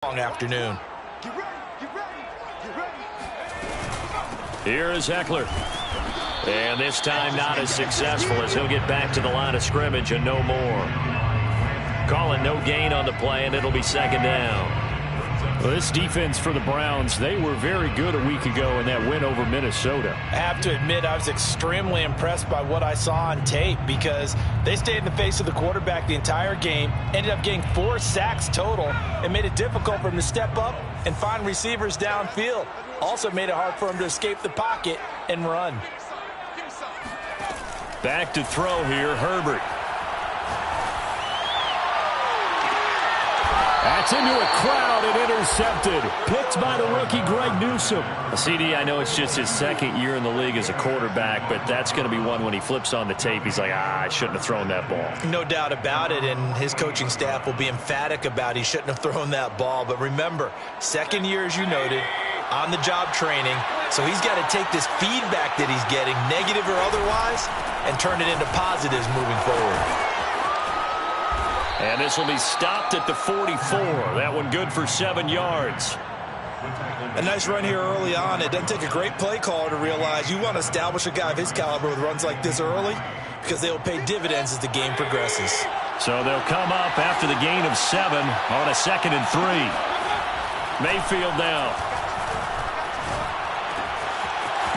Long afternoon. Here is Eckler. And this time not as successful as he'll get back to the line of scrimmage and no more. Calling no gain on the play, and it'll be second down. Well, this defense for the Browns, they were very good a week ago in that win over Minnesota. I have to admit, I was extremely impressed by what I saw on tape because they stayed in the face of the quarterback the entire game, ended up getting 4 sacks total, and made it difficult for him to step up and find receivers downfield. Also made it hard for him to escape the pocket and run. Back to throw here, Herbert. That's into a crowd and intercepted. Picked by the rookie Greg Newsome. CD, I know it's just his second year in the league as a quarterback, but that's going to be one when he flips on the tape. He's like, I shouldn't have thrown that ball. No doubt about it, and his coaching staff will be emphatic about he shouldn't have thrown that ball. But remember, second year, as you noted, on-the-job training, so he's got to take this feedback that he's getting, negative or otherwise, and turn it into positives moving forward. And this will be stopped at the 44. That one good for 7 yards. A nice run here early on. It doesn't take a great play caller to realize you want to establish a guy of his caliber with runs like this early because they will pay dividends as the game progresses. So they'll come up after the gain of 7 on a 2nd and 3. Mayfield now.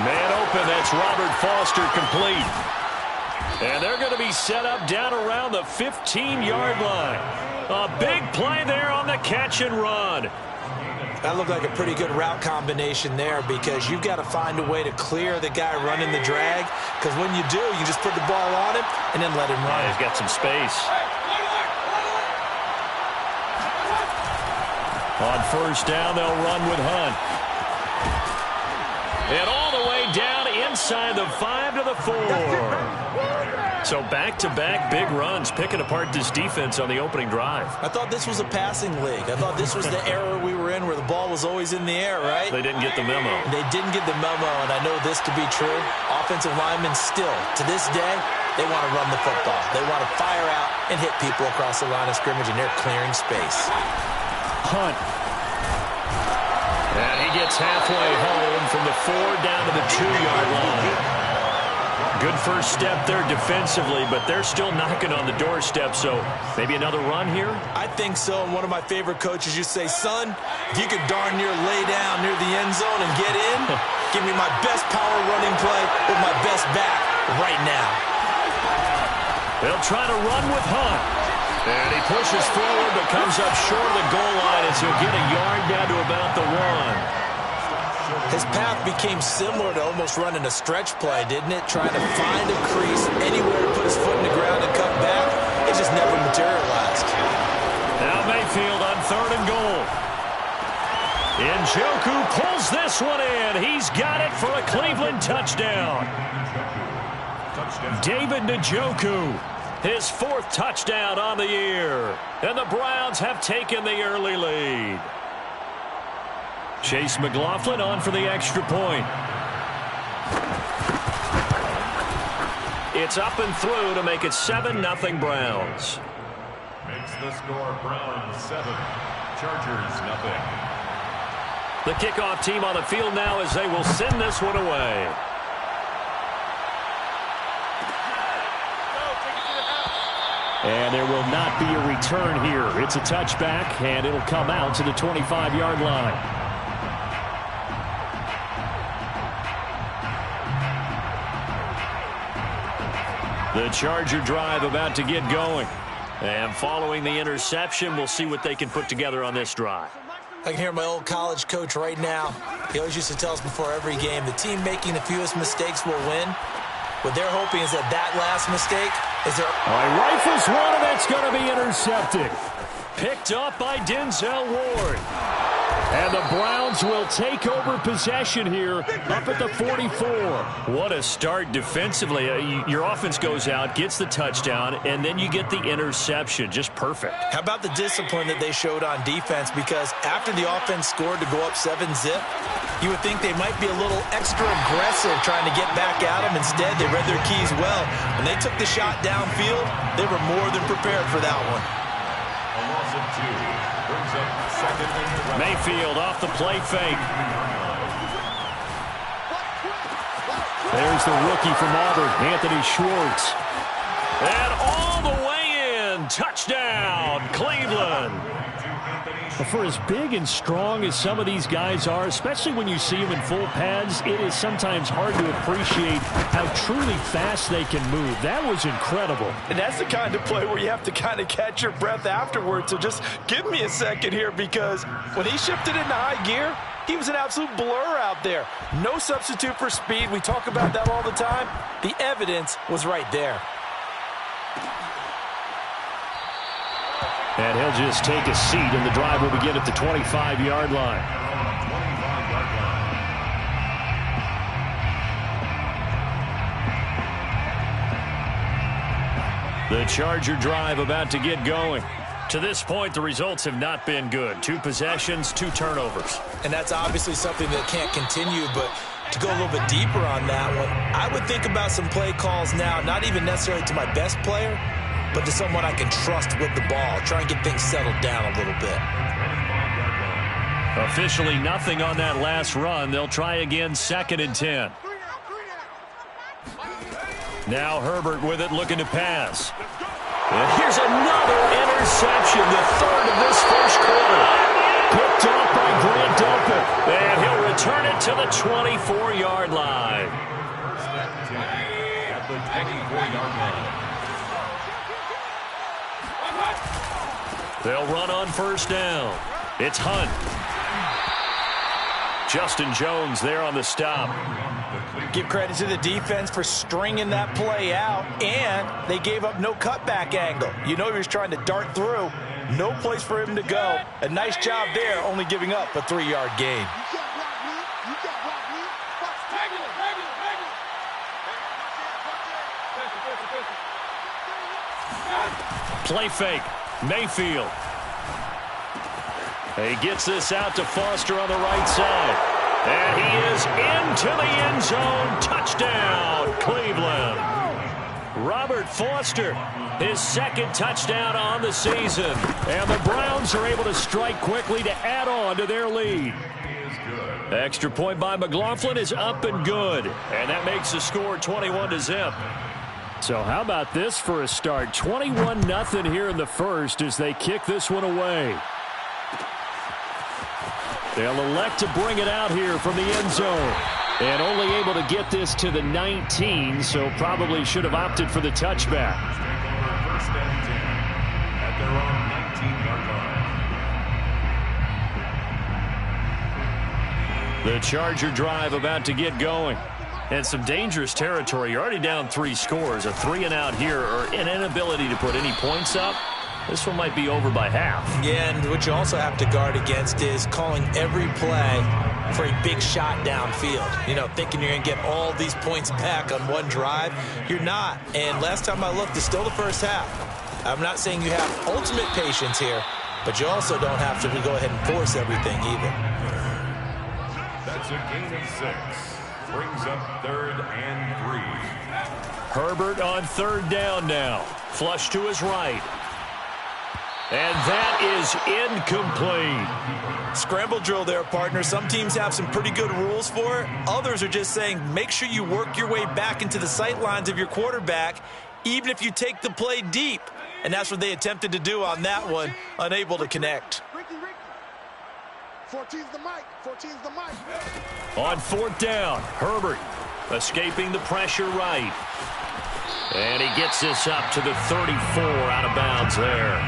Man open, that's Robert Foster complete. And they're going to be set up down around the 15-yard line. A big play there on the catch and run. That looked like a pretty good route combination there because you've got to find a way to clear the guy running the drag, because when you do, you just put the ball on him and then let him run. He's got some space. On first down, they'll run with Hunt. And all the way down inside the 5 to the 4. So back-to-back big runs, picking apart this defense on the opening drive. I thought this was a passing league. I thought this was the era we were in where the ball was always in the air, right? They didn't get the memo. They didn't get the memo, and I know this to be true. Offensive linemen still, to this day, they want to run the football. They want to fire out and hit people across the line of scrimmage, and they're clearing space. Hunt. And he gets halfway home from the 4 down to the 2-yard line. Good first step there defensively, but they're still knocking on the doorstep, so maybe another run here? I think so, and one of my favorite coaches used to say, son, if you could darn near lay down near the end zone and get in, give me my best power running play with my best back right now. They'll try to run with Hunt. And he pushes forward but comes up short of the goal line as he'll get a yard down to about the 1. His path became similar to almost running a stretch play, didn't it? Trying to find a crease anywhere to put his foot in the ground and cut back. It just never materialized. Now Mayfield on 3rd and goal. Njoku pulls this one in. He's got it for a Cleveland touchdown. David Njoku, his 4th touchdown on the year. And the Browns have taken the early lead. Chase McLaughlin on for the extra point. It's up and through to make it 7-0 Browns. Makes the score Browns 7, Chargers 0. The kickoff team on the field now as they will send this one away. And there will not be a return here. It's a touchback, and it'll come out to the 25-yard line. The Charger drive about to get going. And following the interception, we'll see what they can put together on this drive. I can hear my old college coach right now. He always used to tell us before every game, the team making the fewest mistakes will win. What they're hoping is that last mistake is their... Rifles one, and that's going to be intercepted. Picked up by Denzel Ward. And the Browns will take over possession here up at the 44. What a start defensively. Your offense goes out, gets the touchdown, and then you get the interception. Just perfect. How about the discipline that they showed on defense? Because after the offense scored to go up 7-zip, you would think they might be a little extra aggressive trying to get back at them. Instead, they read their keys well. When they took the shot downfield, they were more than prepared for that one. A loss of Brings up second and 12. Mayfield off the play fake. There's the rookie from Auburn, Anthony Schwartz. And all the way in. Touchdown, Cleveland. For as big and strong as some of these guys are, especially when you see them in full pads, it is sometimes hard to appreciate how truly fast they can move. That was incredible. And that's the kind of play where you have to kind of catch your breath afterwards. So just give me a second here, because when he shifted into high gear, he was an absolute blur out there. No substitute for speed. We talk about that all the time. The evidence was right there. And he'll just take a seat, and the drive will begin at the 25-yard line. The Charger drive about to get going. To this point, the results have not been good. 2 possessions, 2 turnovers. And that's obviously something that can't continue, but to go a little bit deeper on that one, I would think about some play calls now, not even necessarily to my best player, but to someone I can trust with the ball. Try and get things settled down a little bit. Officially nothing on that last run. They'll try again, 2nd and 10. Now Herbert with it, looking to pass. And here's another interception, the 3rd of this first quarter. Picked off by Grant Delpit. And he'll return it to the 24-yard line. At the 24-yard line. They'll run on 1st down. It's Hunt. Justin Jones there on the stop. Give credit to the defense for stringing that play out, and they gave up no cutback angle. You know he was trying to dart through. No place for him to go. A nice job there, only giving up a 3-yard gain. Play fake. Mayfield. He gets this out to Foster on the right side. And he is into the end zone. Touchdown, Cleveland. Robert Foster, his 2nd touchdown on the season. And the Browns are able to strike quickly to add on to their lead. Extra point by McLaughlin is up and good. And that makes the score 21-0. So how about this for a start? 21-0 here in the first as they kick this one away. They'll elect to bring it out here from the end zone. And only able to get this to the 19, so probably should have opted for the touchback. First and 10 at their own 19-yard line. The Charger drive about to get going. And some dangerous territory. You're already down 3 scores. A 3-and-out here, or an inability to put any points up. This one might be over by half. Yeah, and what you also have to guard against is calling every play for a big shot downfield. You know, thinking you're going to get all these points back on one drive. You're not. And last time I looked, it's still the first half. I'm not saying you have ultimate patience here, but you also don't have to go ahead and force everything either. That's a gain of 6. Brings up 3rd and 3. Herbert on 3rd down now. Flush to his right. And that is incomplete. Scramble drill there, partner. Some teams have some pretty good rules for it. Others are just saying make sure you work your way back into the sight lines of your quarterback, even if you take the play deep. And that's what they attempted to do on that one, unable to connect. 14's the mic. 14's the mic. On 4th down, Herbert escaping the pressure right. And he gets this up to the 34 out of bounds there.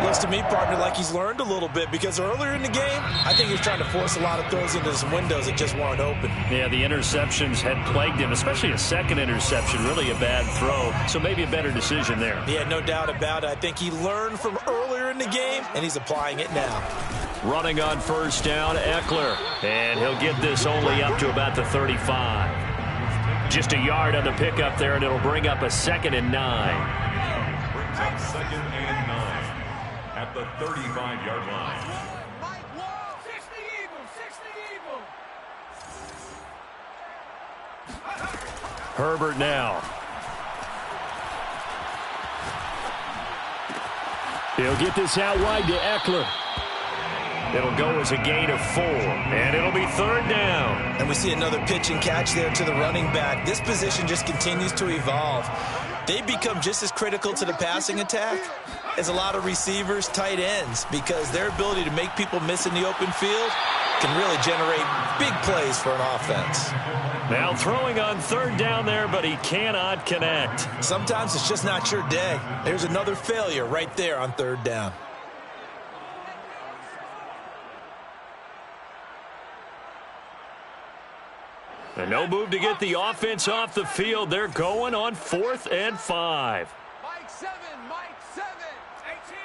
Looks to me, partner, like he's learned a little bit, because earlier in the game, I think he was trying to force a lot of throws into some windows that just weren't open. Yeah, the interceptions had plagued him, especially a 2nd interception, really a bad throw. So maybe a better decision there. Yeah, no doubt about it. I think he learned from earlier in the game, and he's applying it now. Running on 1st down, Eckler. And he'll get this only up to about the 35. Just a yard on the pickup there, and it'll bring up a 2nd and 9. Brings up 2nd and 9 at the 35-yard line. Herbert now. He'll get this out wide to Eckler. It'll go as a gain of 4, and it'll be 3rd down. And we see another pitch and catch there to the running back. This position just continues to evolve. They become just as critical to the passing attack as a lot of receivers, tight ends, because their ability to make people miss in the open field can really generate big plays for an offense. Now throwing on 3rd down there, but he cannot connect. Sometimes it's just not your day. There's another failure right there on 3rd down. And no move to get the offense off the field. They're going on 4th and 5. Mike 7, Mike 7. 18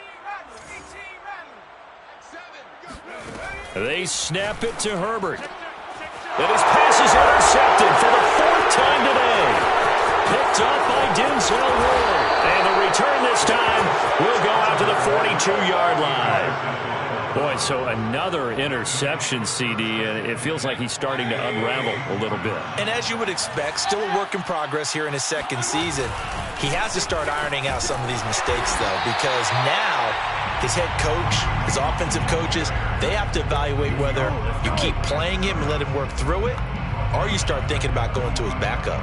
men. They snap it to Herbert. And his pass is intercepted for the 4th time today. Picked up by Denzel Ward. And the return this time will go out to the 42-yard line. Boy, so another interception, CD, and it feels like he's starting to unravel a little bit. And as you would expect, still a work in progress here in his 2nd season. He has to start ironing out some of these mistakes, though, because now his head coach, his offensive coaches, they have to evaluate whether you keep playing him and let him work through it, or you start thinking about going to his backup.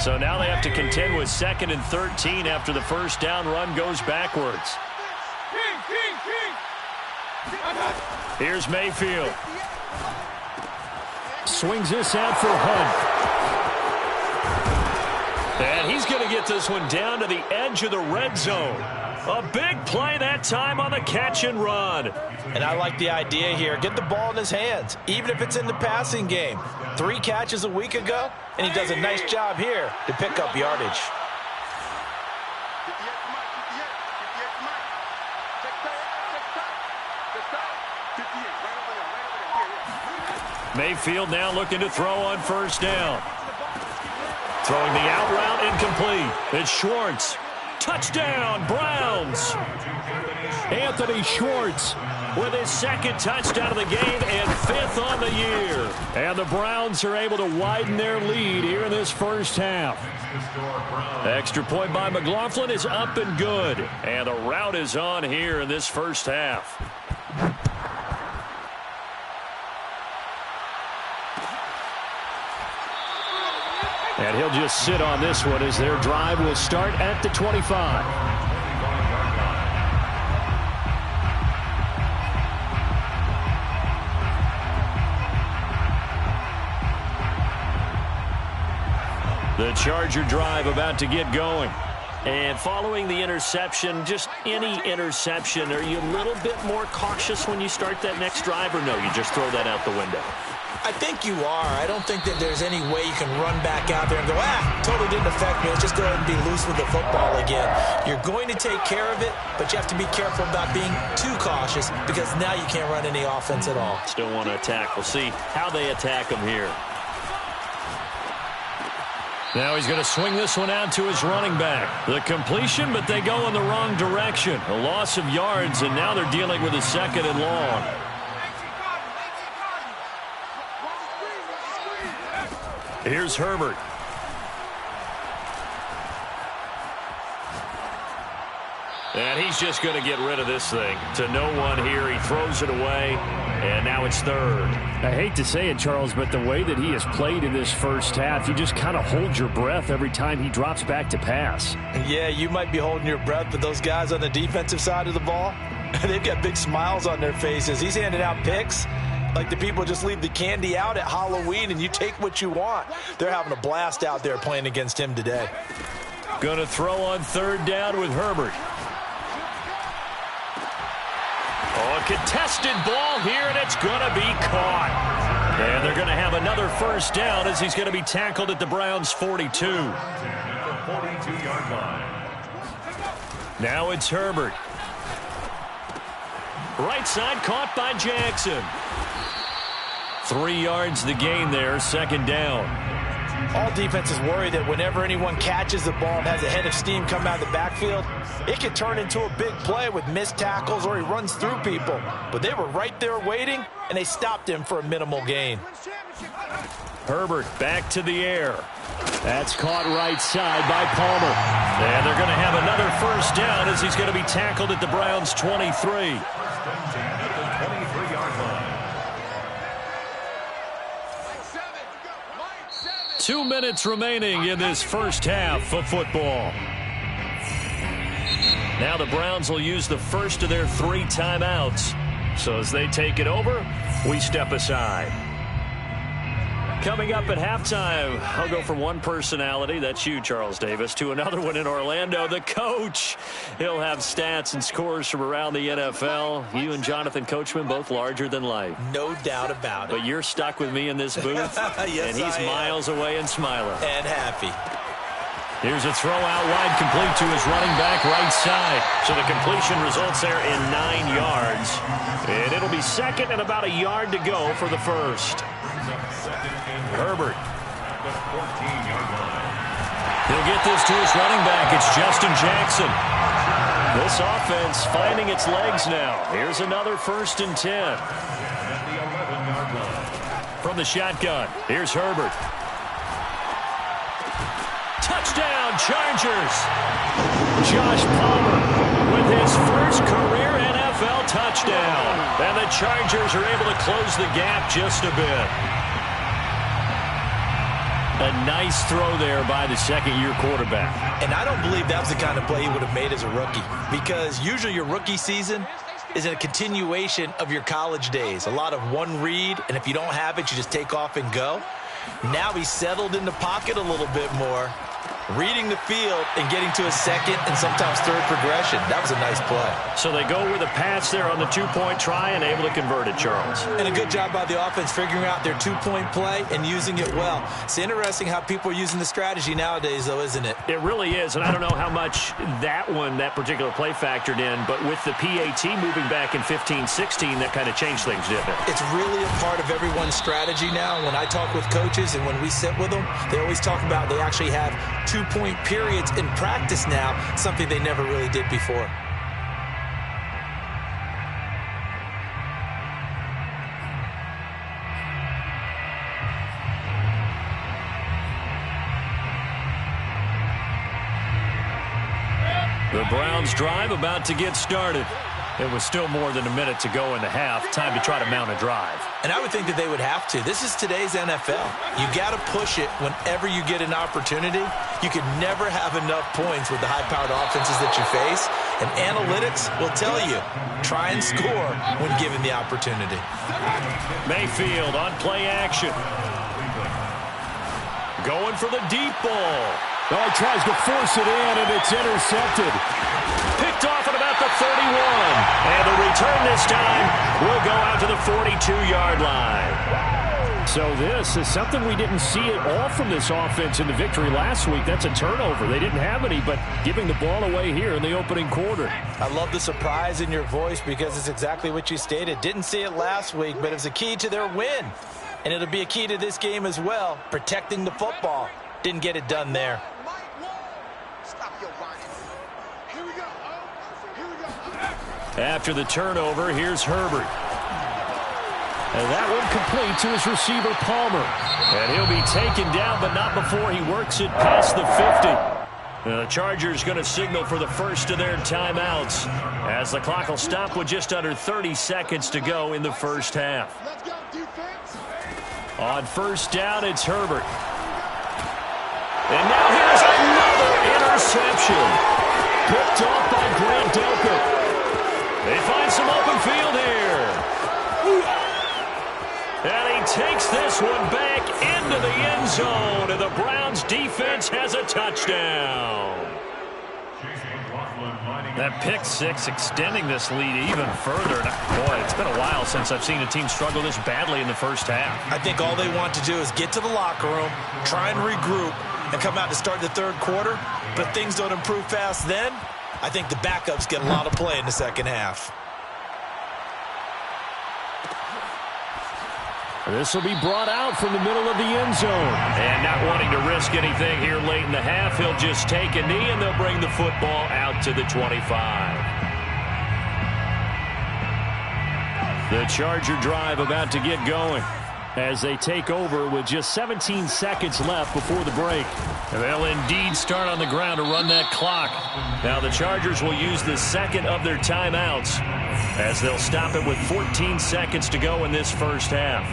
So now they have to contend with 2nd and 13 after the 1st down run goes backwards. Here's Mayfield. Swings this out for Hunt. And he's going to get this one down to the edge of the red zone. A big play that time on the catch and run. And I like the idea here. Get the ball in his hands, even if it's in the passing game. 3 catches a week ago, and he does a nice job here to pick up yardage. Mayfield now looking to throw on 1st down. Throwing the out route incomplete. It's Schwartz. Touchdown, Browns. Anthony Schwartz with his 2nd touchdown of the game and 5th on the year. And the Browns are able to widen their lead here in this 1st half. Extra point by McLaughlin is up and good. And the route is on here in this 1st half. And he'll just sit on this one as their drive will start at the 25. The Charger drive about to get going. And following the interception, just any interception, are you a little bit more cautious when you start that next drive, or no, you just throw that out the window? I think you are. I don't think that there's any way you can run back out there and go, totally didn't affect me. Let's just go ahead and be loose with the football again. You're going to take care of it, but you have to be careful about being too cautious because now you can't run any offense at all. Still want to attack. We'll see how they attack him here. Now he's going to swing this one out to his running back. The completion, but they go in the wrong direction. A loss of yards, and now they're dealing with a 2nd and long. Here's Herbert. And he's just going to get rid of this thing. To no one here. He throws it away. And now it's 3rd. I hate to say it, Charles, but the way that he has played in this 1st half, you just kind of hold your breath every time he drops back to pass. Yeah, you might be holding your breath, but those guys on the defensive side of the ball, they've got big smiles on their faces. He's handing out picks like the people just leave the candy out at Halloween and you take what you want. They're having a blast out there playing against him today. Going to throw on 3rd down with Herbert. Oh, a contested ball here, and it's going to be caught. And they're going to have another 1st down as he's going to be tackled at the Browns' 42. 42-yard line. Now it's Herbert. Right side caught by Jackson. 3 yards the gain there, 2nd down. All defenses worry that whenever anyone catches the ball and has a head of steam come out of the backfield, it can turn into a big play with missed tackles or he runs through people. But they were right there waiting, and they stopped him for a minimal gain. Herbert back to the air. That's caught right side by Palmer. And they're going to have another first down as he's going to be tackled at the Browns' 23. 2 minutes remaining in this first half of football. Now the Browns will use the first of their 3 timeouts. So as they take it over, we step aside. Coming up at halftime, I'll go from one personality, that's you, Charles Davis, to another one in Orlando, the coach. He'll have stats and scores from around the NFL. You and Jonathan Coachman, both larger than life. No doubt about it. But you're stuck with me in this booth, yes, and he's miles away and smiling. And happy. Here's a throw out wide, complete to his running back right side. So the completion results there in 9 yards. And it'll be second and about a yard to go for the first. Herbert. He'll get this to his running back. It's Justin Jackson. This offense finding its legs now. Here's another 1st and 10. From the shotgun, here's Herbert. Touchdown, Chargers. Josh Palmer with his first career NFL touchdown. And the Chargers are able to close the gap just a bit. A nice throw there by the second-year quarterback. And I don't believe that was the kind of play he would have made as a rookie, because usually your rookie season is a continuation of your college days. A lot of one read, and if you don't have it, you just take off and go. Now he's settled in the pocket a little bit more, reading the field and getting to a second and sometimes third progression. That was a nice play. So they go with a pass there on the 2-point try and able to convert it, Charles. And a good job by the offense figuring out their 2-point play and using it well. It's interesting how people are using the strategy nowadays, though, isn't it? It really is, and I don't know how much that particular play factored in, but with the PAT moving back in 15-16, that kind of changed things, didn't it? It's really a part of everyone's strategy now. When I talk with coaches and when we sit with them, they always talk about they actually have 2-point periods in practice now, something they never really did before. The Browns drive about to get started. It was still more than a minute to go in the half. Time to try to mount a drive. And I would think that they would have to. This is today's NFL. You got to push it whenever you get an opportunity. You could never have enough points with the high-powered offenses that you face. And analytics will tell you, try and score when given the opportunity. Mayfield on play action. Going for the deep ball. Oh, he tries to force it in, and it's intercepted. Picked off at about the 31. And the return this time will go out to the 42-yard line. So this is something we didn't see at all from this offense in the victory last week. That's a turnover. They didn't have any, but giving the ball away here in the opening quarter. I love the surprise in your voice because it's exactly what you stated. Didn't see it last week, but it's a key to their win. And it'll be a key to this game as well, protecting the football. Didn't get it done there. After the turnover, here's Herbert. And that one complete to his receiver, Palmer. And he'll be taken down, but not before he works it past the 50. The Chargers going to signal for the first of their timeouts as the clock will stop with just under 30 seconds to go in the first half. On first down, it's Herbert. And now here's another interception. Picked off by Grant Delpit. They find some open field here. And he takes this one back into the end zone. And the Browns defense has a touchdown. That pick six extending this lead even further. Boy, it's been a while since I've seen a team struggle this badly in the first half. I think all they want to do is get to the locker room, try and regroup, and come out to start the third quarter. But if things don't improve fast then, I think the backups get a lot of play in the second half. This will be brought out from the middle of the end zone. And not wanting to risk anything here late in the half, he'll just take a knee and they'll bring the football out to the 25. The Charger drive about to get going. as they take over with just 17 seconds left before the break. And they'll indeed start on the ground to run that clock. Now the Chargers will use the second of their timeouts as they'll stop it with 14 seconds to go in this first half.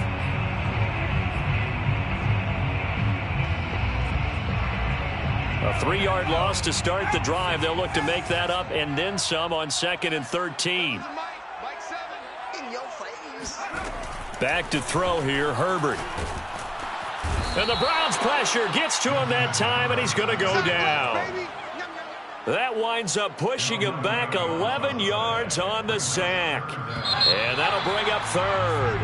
A 3-yard loss to start the drive. They'll look to make that up and then some on 2nd and 13. Back to throw here, Herbert. And the Browns pressure gets to him that time, and he's going to go down. That winds up pushing him back 11 yards on the sack. And that'll bring up 3rd.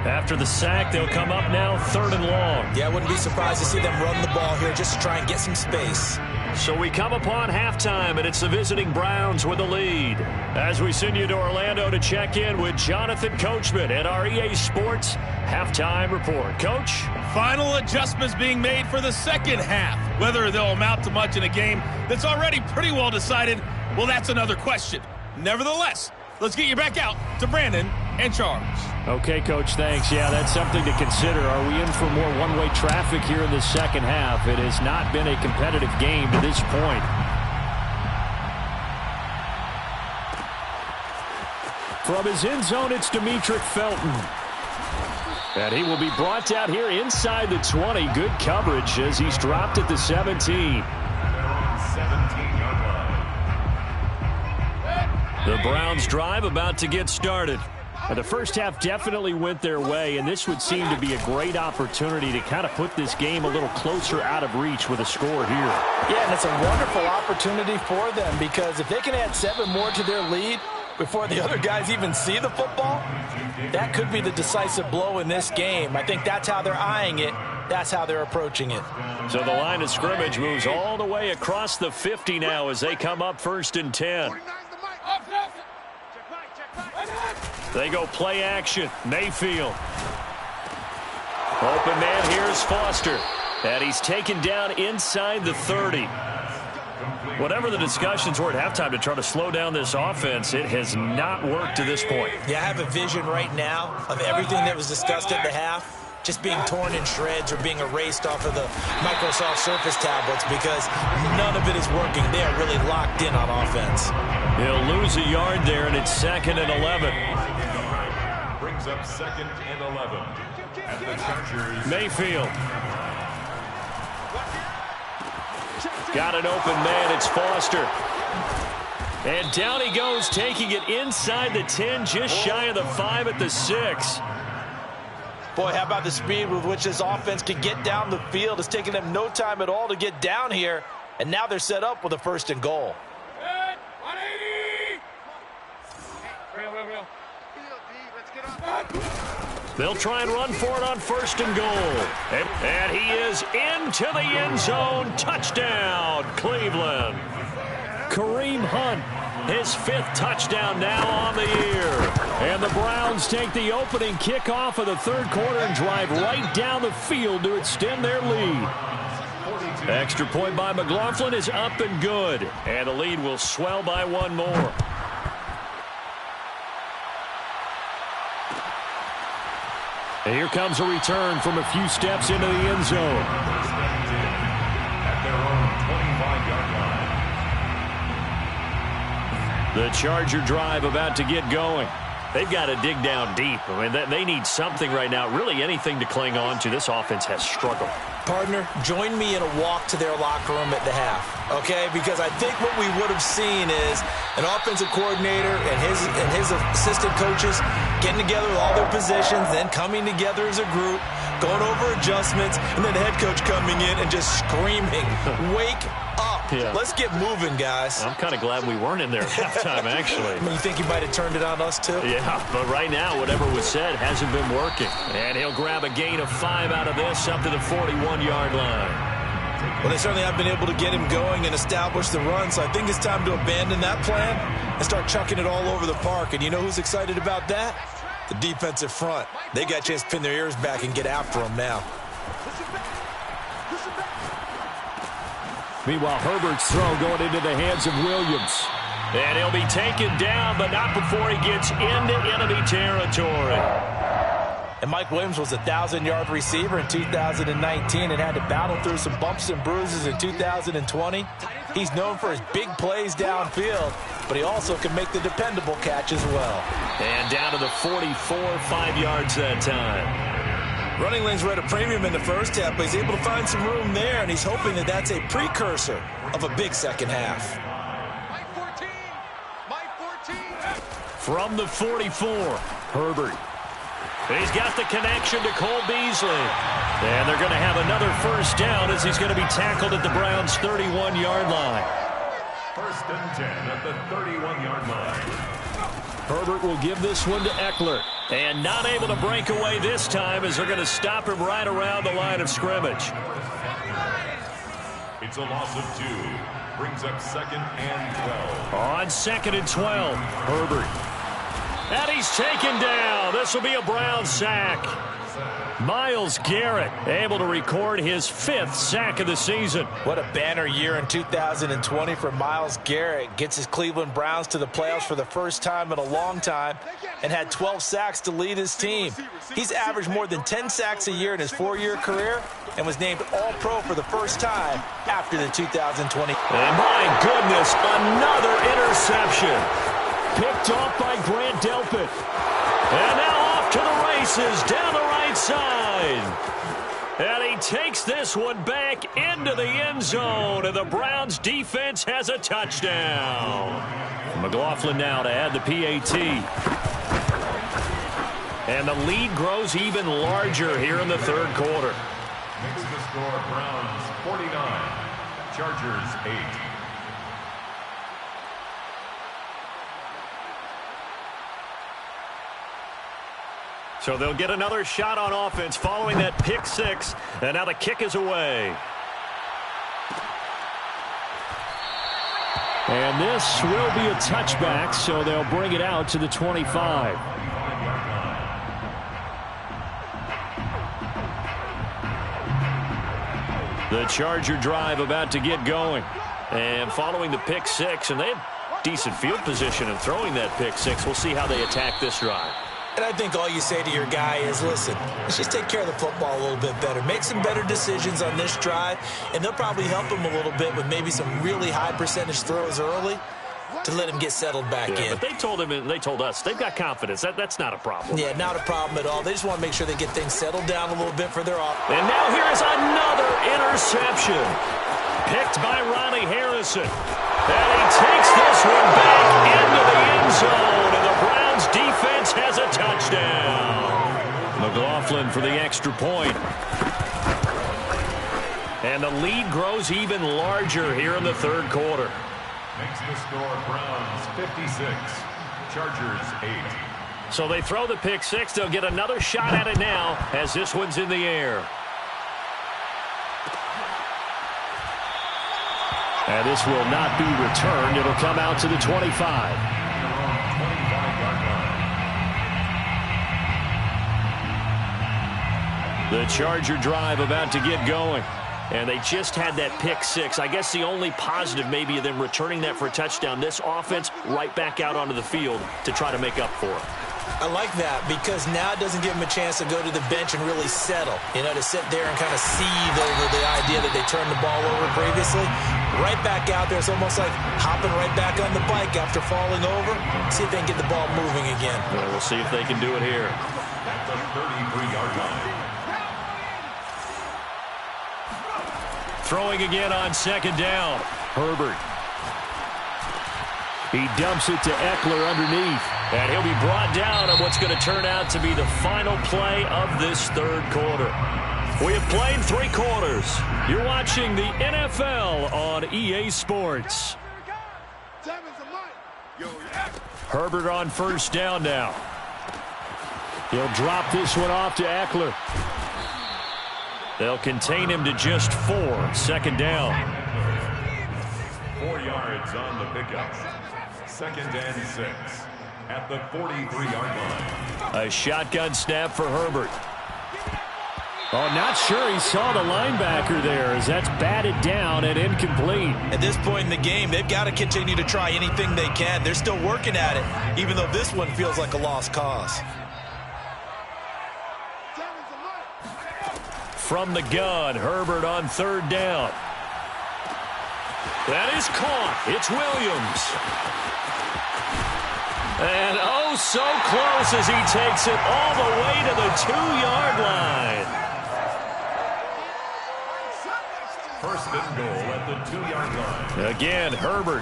After the sack, they'll come up now 3rd and long. Yeah, I wouldn't be surprised to see them run the ball here just to try and get some space. So we come upon halftime, and it's the visiting Browns with the lead. As we send you to Orlando to check in with Jonathan Coachman at our EA Sports Halftime Report. Coach? Final adjustments being made for the second half. Whether they'll amount to much in a game that's already pretty well decided, well, that's another question. Nevertheless, let's get you back out to Brandon and Charles. Okay, Coach, thanks. Yeah, that's something to consider. Are we in for more one-way traffic here in the second half? It has not been a competitive game to this point. From his end zone, it's Demetric Felton. And he will be brought down here inside the 20. Good coverage as he's dropped at the 17. The Browns drive about to get started. The first half definitely went their way, and this would seem to be a great opportunity to kind of put this game a little closer out of reach with a score here. Yeah, and it's a wonderful opportunity for them because if they can add 7 more to their lead before the other guys even see the football, that could be the decisive blow in this game. I think that's how they're eyeing it. That's how they're approaching it. So the line of scrimmage moves all the way across the 50 now as they come up 1st and 10. They go play action. Mayfield. Open man, here's Foster. And he's taken down inside the 30. Whatever the discussions were at halftime to try to slow down this offense, it has not worked to this point. Yeah, I have a vision right now of everything that was discussed at the half just being torn in shreds or being erased off of the Microsoft Surface tablets because none of it is working. They are really locked in on offense. He'll lose a yard there, and it's 2nd and 11. Brings up 2nd and 11. At the Chargers. Mayfield. Got an open man. It's Foster. And down he goes, taking it inside the 10, just shy of the 5 at the 6. Boy, how about the speed with which this offense can get down the field? It's taking them no time at all to get down here, and now they're set up with a 1st and goal. They'll try and run for it on 1st and goal. And he is into the end zone. Touchdown, Cleveland. Kareem Hunt, his 5th touchdown now on the year. And the Browns take the opening kickoff of the 3rd quarter and drive right down the field to extend their lead. Extra point by McLaughlin is up and good. And the lead will swell by 1 more. And here comes a return from a few steps into the end zone. At their own 25-yard line. The Charger drive about to get going. They've got to dig down deep. I mean, they need something right now, really anything to cling on to. This offense has struggled. Partner, join me in a walk to their locker room at the half, okay? Because I think what we would have seen is an offensive coordinator and his assistant coaches getting together with all their positions, then coming together as a group, going over adjustments, and then the head coach coming in and just screaming, wake up. Yeah. Let's get moving, guys. I'm kind of glad we weren't in there at halftime, actually. You think you might have turned it on us, too? Yeah, but right now, whatever was said hasn't been working. And he'll grab a gain of 5 out of this up to the 41-yard line. Well, they certainly have been able to get him going and establish the run, so I think it's time to abandon that plan and start chucking it all over the park. And you know who's excited about that? The defensive front. They got a chance to pin their ears back and get after him now. Meanwhile, Herbert's throw going into the hands of Williams. And he'll be taken down, but not before he gets into enemy territory. And Mike Williams was a 1,000-yard receiver in 2019 and had to battle through some bumps and bruises in 2020. He's known for his big plays downfield, but he also can make the dependable catch as well. And down to the 44, 5 yards that time. Running lanes were at a premium in the first half, but he's able to find some room there, and he's hoping that that's a precursor of a big second half. From the 44, Herbert. He's got the connection to Cole Beasley. And they're going to have another first down as he's going to be tackled at the Browns' 31-yard line. First and 10 at the 31-yard line. Herbert will give this one to Eckler. And not able to break away this time as they're going to stop him right around the line of scrimmage. It's a loss of 2. Brings up second and 12. On second and 12, Herbert. And he's taken down. This will be a Brown sack. Myles Garrett able to record his 5th sack of the season. What a banner year in 2020 for Myles Garrett. Gets his Cleveland Browns to the playoffs for the first time in a long time and had 12 sacks to lead his team. He's averaged more than 10 sacks a year in his 4-year career and was named All-Pro for the first time after the 2020. And my goodness, another interception. Picked off by Grant Delpit. And now off to the races down the right side. And he takes this one back into the end zone. And the Browns defense has a touchdown. McLaughlin now to add the PAT. And the lead grows even larger here in the third quarter. Makes the score Browns 49, Chargers 8. So they'll get another shot on offense following that pick 6. And now the kick is away. And this will be a touchback, so they'll bring it out to the 25. The Charger drive about to get going. And following the pick 6, and they have decent field position in throwing that pick 6. We'll see how they attack this drive. And I think all you say to your guy is, listen, let's just take care of the football a little bit better. Make some better decisions on this drive, and they'll probably help him a little bit with maybe some really high percentage throws early to let him get settled back in. But they told him and they told us they've got confidence. That's not a problem. Yeah, not a problem at all. They just want to make sure they get things settled down a little bit for their offense. And now here is another interception. Picked by Ronnie Harrison. And he takes this one back into the end zone. And the Browns defense has a touchdown. McLaughlin for the extra point. And the lead grows even larger here in the third quarter. Makes the score Browns 56, Chargers 8. So they throw the pick 6. They'll get another shot at it now as this one's in the air. And this will not be returned. It'll come out to the 25. The Charger drive about to get going. And they just had that pick 6. I guess the only positive maybe of them returning that for a touchdown. This offense right back out onto the field to try to make up for it. I like that because now it doesn't give him a chance to go to the bench and really settle. You know, to sit there and kind of seethe over the idea that they turned the ball over previously. Right back out there. It's almost like hopping right back on the bike after falling over. See if they can get the ball moving again. Well, we'll see if they can do it here. At the 33-yard line. Throwing again on second down. Herbert. He dumps it to Eckler underneath. And he'll be brought down on what's going to turn out to be the final play of this third quarter. We have played 3 quarters. You're watching the NFL on EA Sports. Herbert on first down now. He'll drop this one off to Eckler. They'll contain him to just 4. Second down. 4 yards on the pickup. Second and 6 at the 43-yard line. A shotgun snap for Herbert. Oh, not sure he saw the linebacker there as that's batted down and incomplete. At this point in the game, they've got to continue to try anything they can. They're still working at it, even though this one feels like a lost cause. from the gun. Herbert on third down. That is caught. It's Williams. And oh, so close as he takes it all the way to the 2-yard line. First and goal at the 2-yard line. Again, Herbert.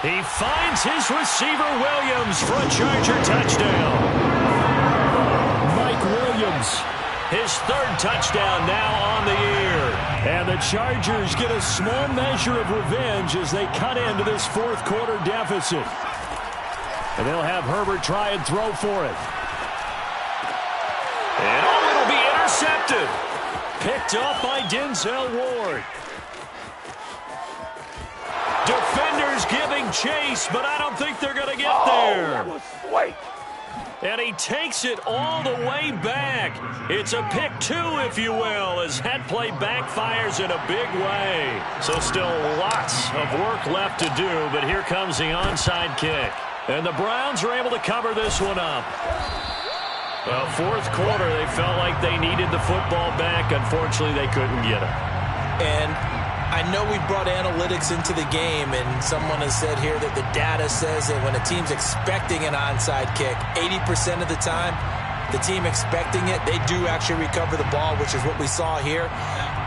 He finds his receiver, Williams, for a Charger touchdown. Mike Williams. His third touchdown now on the year. And the Chargers get a small measure of revenge as they cut into this fourth quarter deficit. And they'll have Herbert try and throw for it. And it'll be intercepted. Picked off by Denzel Ward. Defenders giving chase, but I don't think they're going to get there. And he takes it all the way back. It's a pick 2, if you will, as that play backfires in a big way. So still lots of work left to do, but here comes the onside kick. And the Browns are able to cover this one up. Well, fourth quarter, they felt like they needed the football back. Unfortunately, they couldn't get it. And I know we brought analytics into the game, and someone has said here that the data says that when a team's expecting an onside kick, 80% of the time, the team expecting it, they do actually recover the ball, which is what we saw here.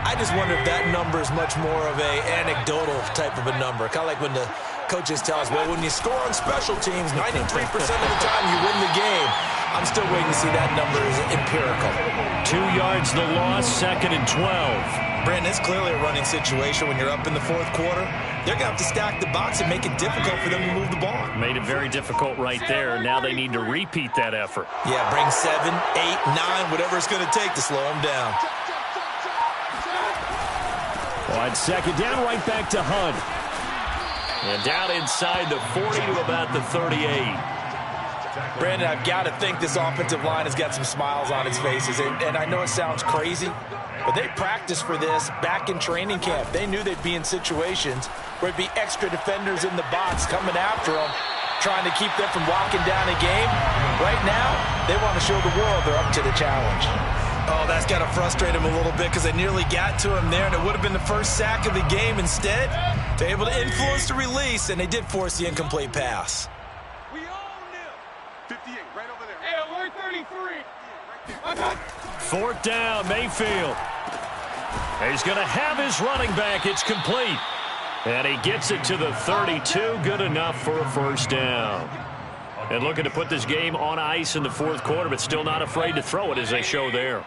I just wonder if that number is much more of a anecdotal type of a number. Kind of like when the coaches tell us, well, when you score on special teams, 93% of the time you win the game. I'm still waiting to see that number is empirical. 2 yards the loss, 2nd and 12. Brandon, it's clearly a running situation when you're up in the fourth quarter. They're going to have to stack the box and make it difficult for them to move the ball. Made it very difficult right there. Now they need to repeat that effort. Yeah, bring 7, 8, 9, whatever it's going to take to slow them down. On second down, right back to Hunt. And down inside the 40 to about the 38. Brandon, I've got to think this offensive line has got some smiles on its faces. And I know it sounds crazy, but they practiced for this back in training camp. They knew they'd be in situations where it'd be extra defenders in the box coming after them, trying to keep them from locking down a game. Right now, they want to show the world they're up to the challenge. Oh, that's got to frustrate him a little bit because they nearly got to him there, and it would have been the first sack of the game. Instead, they're able to influence the release, and they did force the incomplete pass. We all knew. 58, right over there. Hey, alert 33. Fourth down, Mayfield. He's going to have his running back. It's complete. And he gets it to the 32. Good enough for a first down. And looking to put this game on ice in the fourth quarter, but still not afraid to throw it as they show there.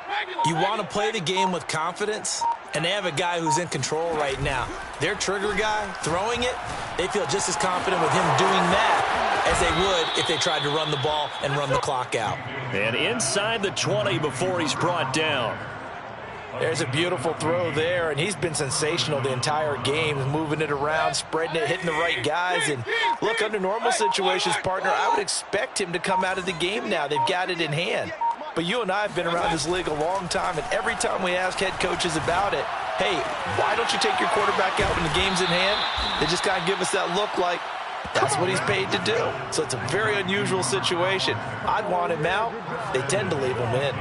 You want to play the game with confidence, and they have a guy who's in control right now. Their trigger guy, throwing it, they feel just as confident with him doing that as they would if they tried to run the ball and run the clock out. And inside the 20 before he's brought down. There's a beautiful throw there, and he's been sensational the entire game, moving it around, spreading it, hitting the right guys. And look, under normal situations, partner, I would expect him to come out of the game now. They've got it in hand. But you and I have been around this league a long time, and every time we ask head coaches about it, hey, why don't you take your quarterback out when the game's in hand? They just kind of give us that look like that's what he's paid to do. So it's a very unusual situation. I'd want him out. They tend to leave him in.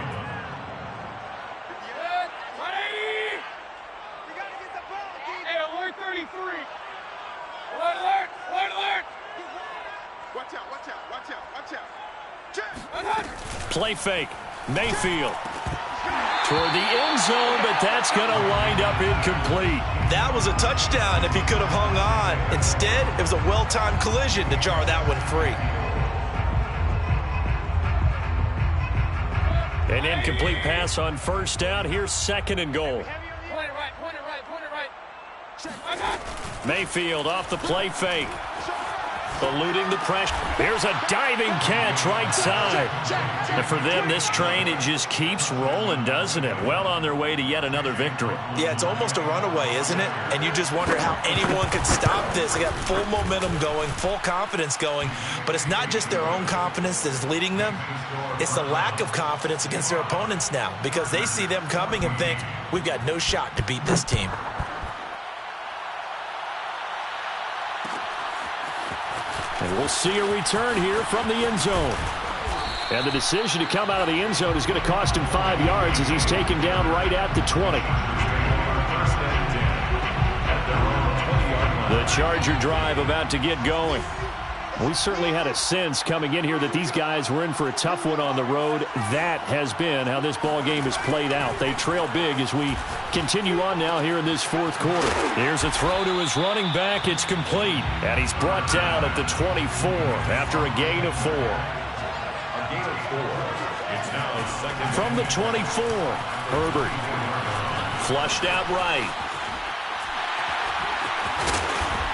Play fake. Mayfield toward the end zone, but that's going to wind up incomplete. That was a touchdown if he could have hung on. Instead, it was a well-timed collision to jar that one free. An incomplete pass on first down. Here's 2nd and goal. Point it right. Mayfield off the play fake. Eluding the pressure. Here's a diving catch right side. And for them, this train, it just keeps rolling, doesn't it? Well on their way to yet another victory. Yeah, it's almost a runaway, isn't it? And you just wonder how anyone could stop this. They got full momentum going, full confidence going. But it's not just their own confidence that is leading them. It's the lack of confidence against their opponents now because they see them coming and think, we've got no shot to beat this team. And we'll see a return here from the end zone. And the decision to come out of the end zone is going to cost him 5 yards as he's taken down right at the 20. The Charger drive about to get going. We certainly had a sense coming in here that these guys were in for a tough one on the road. That has been how this ball game has played out. They trail big as we continue on now here in this fourth quarter. Here's a throw to his running back. It's complete. And he's brought down at the 24 after a gain of 4. It's now second. From the 24, Herbert. Flushed out right.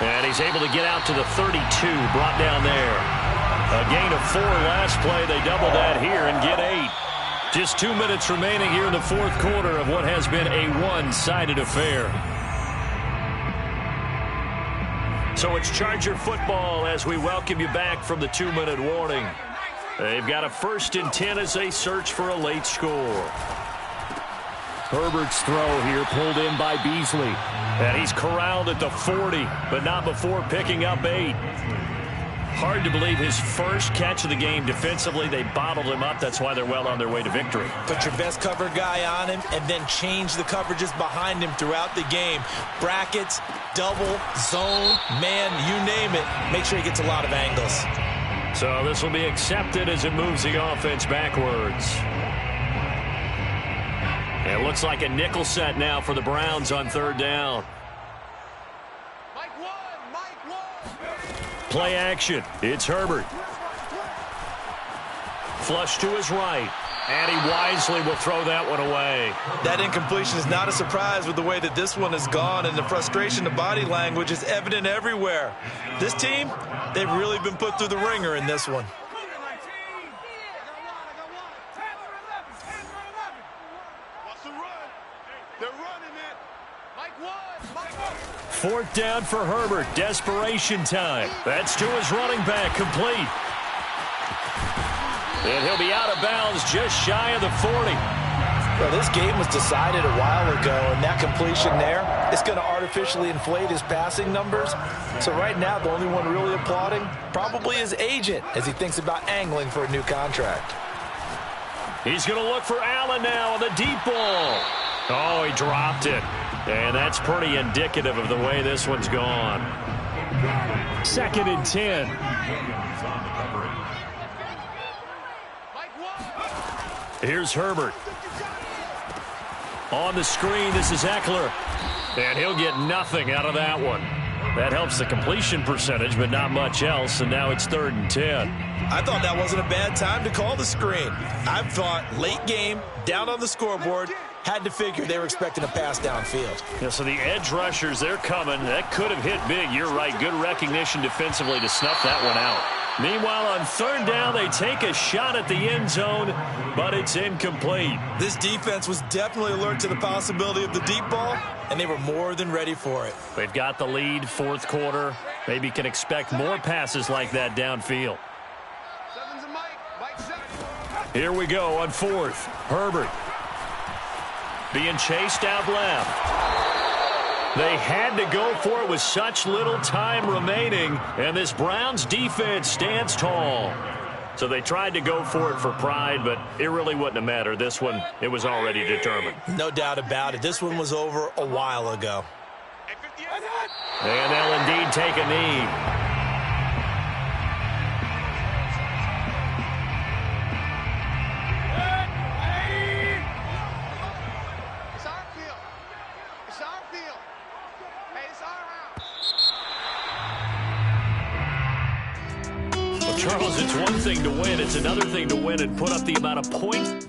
And he's able to get out to the 32, brought down there. A gain of 4 last play. They double that here and get 8. Just 2 minutes remaining here in the fourth quarter of what has been a one-sided affair. So it's Charger football as we welcome you back from the 2-minute warning. They've got a 1st and 10 as they search for a late score. Herbert's throw here pulled in by Beasley. And he's corralled at the 40, but not before picking up 8. Hard to believe his first catch of the game defensively. They bottled him up. That's why they're well on their way to victory. Put your best cover guy on him and then change the coverages behind him throughout the game. Brackets, double, zone, man, you name it. Make sure he gets a lot of angles. So this will be accepted as it moves the offense backwards. It looks like a nickel set now for the Browns on 3rd down. Play action. It's Herbert. Flush to his right. And he wisely will throw that one away. That incompletion is not a surprise with the way that this one has gone, and the frustration of body language is evident everywhere. This team, they've really been put through the ringer in this one. Fourth down for Herbert. Desperation time. That's to his running back. Complete. And he'll be out of bounds just shy of the 40. Well, this game was decided a while ago, and that completion there is going to artificially inflate his passing numbers. So right now, the only one really applauding probably his agent as he thinks about angling for a new contract. He's going to look for Allen now on the deep ball. Oh, he dropped it. And that's pretty indicative of the way this one's gone. 2nd and 10. Here's Herbert. On the screen, this is Eckler. And he'll get nothing out of that one. That helps the completion percentage, but not much else, and now it's 3rd and 10. I thought that wasn't a bad time to call the screen. I thought late game, down on the scoreboard, had to figure they were expecting a pass downfield. Yeah, so the edge rushers, they're coming. That could have hit big. You're right. Good recognition defensively to snuff that one out. Meanwhile, on 3rd down, they take a shot at the end zone, but it's incomplete. This defense was definitely alert to the possibility of the deep ball, and they were more than ready for it. They've got the lead, fourth quarter. Maybe can expect more passes like that downfield. Here we go on 4th. Herbert. Being chased out left. They had to go for it with such little time remaining, and this Browns defense stands tall. So they tried to go for it for pride, but it really wouldn't have mattered. This one, it was already determined. No doubt about it. This one was over a while ago. And they'll indeed take a knee. Charles, it's one thing to win. It's another thing to win and put up the amount of points.